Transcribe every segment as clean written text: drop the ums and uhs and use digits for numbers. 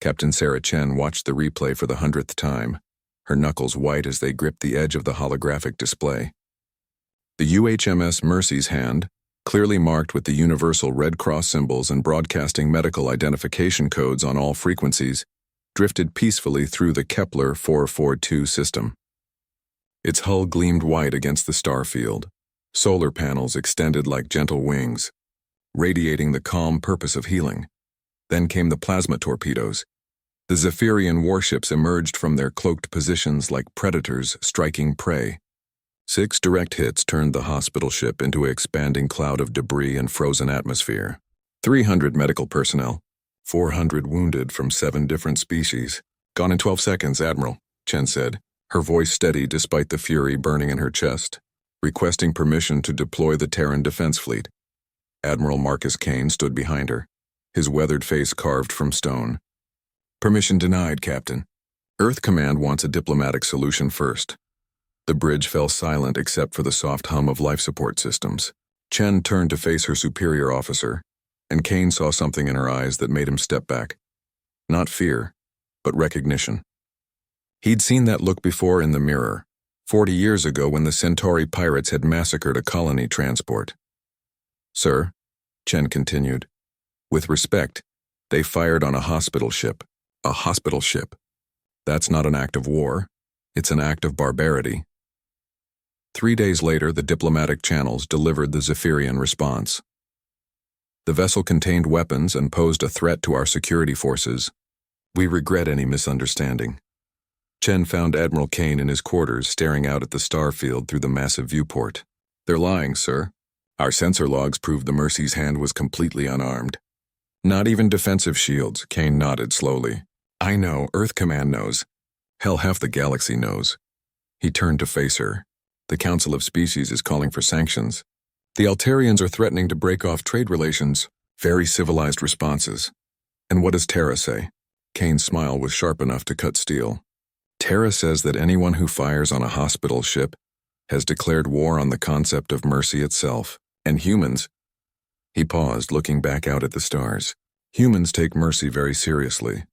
Captain Sarah Chen watched the replay for the 100th time, her knuckles white as they gripped the edge of the holographic display. The UHMS Mercy's hand, clearly marked with the universal Red Cross symbols and broadcasting medical identification codes on all frequencies, drifted peacefully through the Kepler 442 system. Its hull gleamed white against the star field. Solar panels extended like gentle wings, radiating the calm purpose of healing. Then came the plasma torpedoes. The Zephyrian warships emerged from their cloaked positions like predators striking prey. 6 direct hits turned the hospital ship into an expanding cloud of debris and frozen atmosphere. 300 medical personnel, 400 wounded from 7 different species. Gone in 12 seconds, Admiral, Chen said, her voice steady despite the fury burning in her chest, requesting permission to deploy the Terran Defense Fleet. Admiral Marcus Kane stood behind her, his weathered face carved from stone. Permission denied, Captain. Earth Command wants a diplomatic solution first. The bridge fell silent except for the soft hum of life support systems. Chen turned to face her superior officer, and Kane saw something in her eyes that made him step back. Not fear, but recognition. He'd seen that look before in the mirror, 40 years ago when the Centauri pirates had massacred a colony transport. Sir, Chen continued, with respect, they fired on a hospital ship. A hospital ship. That's not an act of war. It's an act of barbarity. 3 days later, the diplomatic channels delivered the Zephyrian response. The vessel contained weapons and posed a threat to our security forces. We regret any misunderstanding. Chen found Admiral Kane in his quarters staring out at the star field through the massive viewport. They're lying, sir. Our sensor logs proved the Mercy's hand was completely unarmed. Not even defensive shields, Kane nodded slowly. I know, Earth Command knows. Hell, half the galaxy knows. He turned to face her. The Council of Species is calling for sanctions. The Altarians are threatening to break off trade relations. Very civilized responses. And what does Terra say? Kane's smile was sharp enough to cut steel. Terra says that anyone who fires on a hospital ship has declared war on the concept of mercy itself. And humans. He paused, looking back out at the stars. Humans take mercy very seriously.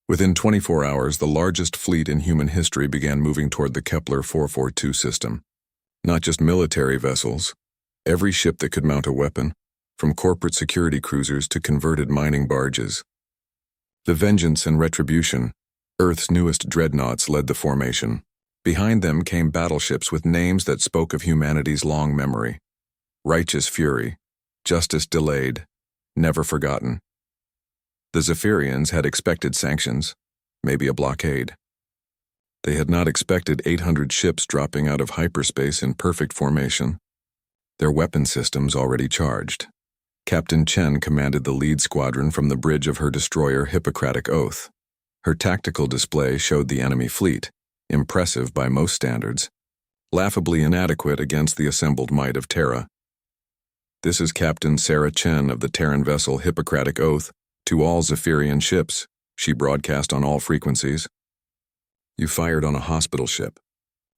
Within 24 hours, the largest fleet in human history began moving toward the Kepler 442 system. Not just military vessels. Every ship that could mount a weapon, from corporate security cruisers to converted mining barges. The Vengeance and Retribution, Earth's newest dreadnoughts, led the formation. Behind them came battleships with names that spoke of humanity's long memory. Righteous Fury, Justice Delayed, Never Forgotten. The Zephyrians had expected sanctions, maybe a blockade. They had not expected 800 ships dropping out of hyperspace in perfect formation, their weapon systems already charged. Captain Chen commanded the lead squadron from the bridge of her destroyer Hippocratic Oath. Her tactical display showed the enemy fleet, impressive by most standards, laughably inadequate against the assembled might of Terra. This is Captain Sarah Chen of the Terran vessel Hippocratic Oath, to all Zephyrian ships, she broadcast on all frequencies. You fired on a hospital ship.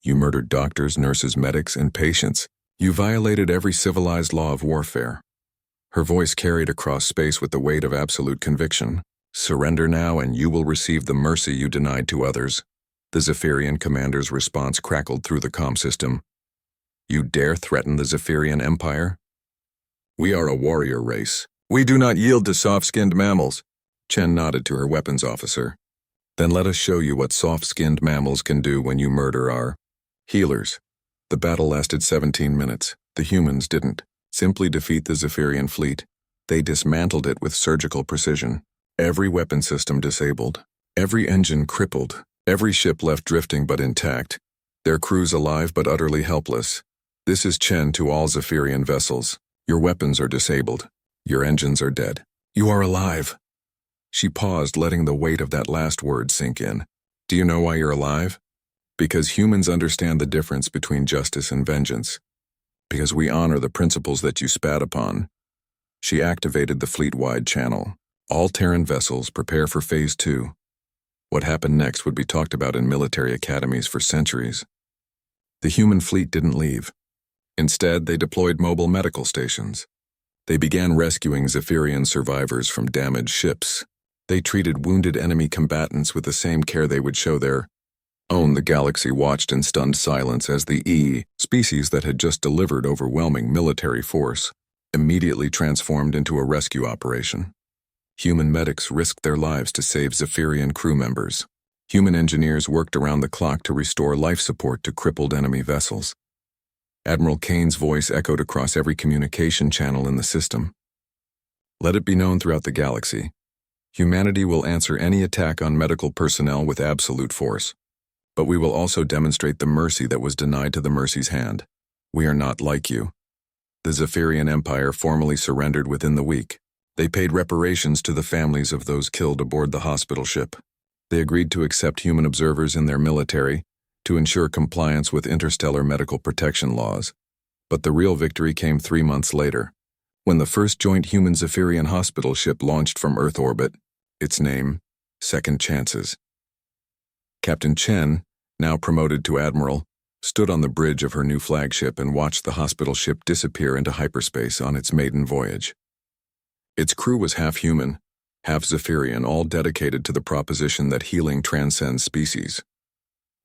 You murdered doctors, nurses, medics, and patients. You violated every civilized law of warfare. Her voice carried across space with the weight of absolute conviction. Surrender now and you will receive the mercy you denied to others. The Zephyrian commander's response crackled through the comm system. You dare threaten the Zephyrian Empire? We are a warrior race. We do not yield to soft-skinned mammals. Chen nodded to her weapons officer. Then let us show you what soft-skinned mammals can do when you murder our healers. The battle lasted 17 minutes. The humans didn't simply defeat the Zephyrian fleet. They dismantled it with surgical precision. Every weapon system disabled. Every engine crippled. Every ship left drifting but intact. Their crews alive but utterly helpless. This is Chen to all Zephyrian vessels. Your weapons are disabled. Your engines are dead. You are alive. She paused, letting the weight of that last word sink in. Do you know why you're alive? Because humans understand the difference between justice and vengeance. Because we honor the principles that you spat upon. She activated the fleet-wide channel. All Terran vessels prepare for Phase 2. What happened next would be talked about in military academies for centuries. The human fleet didn't leave. Instead, they deployed mobile medical stations. They began rescuing Zephyrian survivors from damaged ships. They treated wounded enemy combatants with the same care they would show their own. The galaxy watched in stunned silence as the species that had just delivered overwhelming military force immediately transformed into a rescue operation. Human medics risked their lives to save Zephyrian crew members. Human engineers worked around the clock to restore life support to crippled enemy vessels. Admiral Kane's voice echoed across every communication channel in the system. Let it be known throughout the galaxy. Humanity will answer any attack on medical personnel with absolute force. But we will also demonstrate the mercy that was denied to the Mercy's hand. We are not like you. The Zephyrian Empire formally surrendered within the week. They paid reparations to the families of those killed aboard the hospital ship. They agreed to accept human observers in their military to ensure compliance with interstellar medical protection laws. But the real victory came 3 months later, when the first joint human Zephyrian hospital ship launched from Earth orbit. Its name, Second Chances. Captain Chen, now promoted to admiral, stood on the bridge of her new flagship and watched the hospital ship disappear into hyperspace on its maiden voyage. Its crew was half human, half Zephyrian, all dedicated to the proposition that healing transcends species.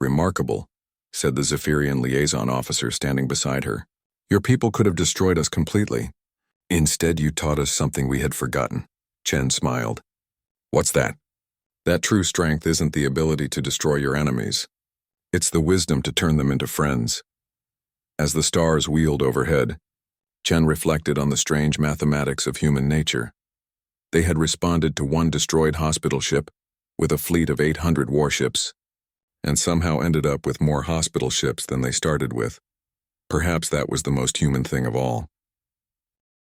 Remarkable, said the Zephyrian liaison officer standing beside her. Your people could have destroyed us completely. Instead, you taught us something we had forgotten. Chen smiled. What's that? That true strength isn't the ability to destroy your enemies. It's the wisdom to turn them into friends. As the stars wheeled overhead, Chen reflected on the strange mathematics of human nature. They had responded to one destroyed hospital ship with a fleet of 800 warships, and somehow ended up with more hospital ships than they started with. Perhaps that was the most human thing of all.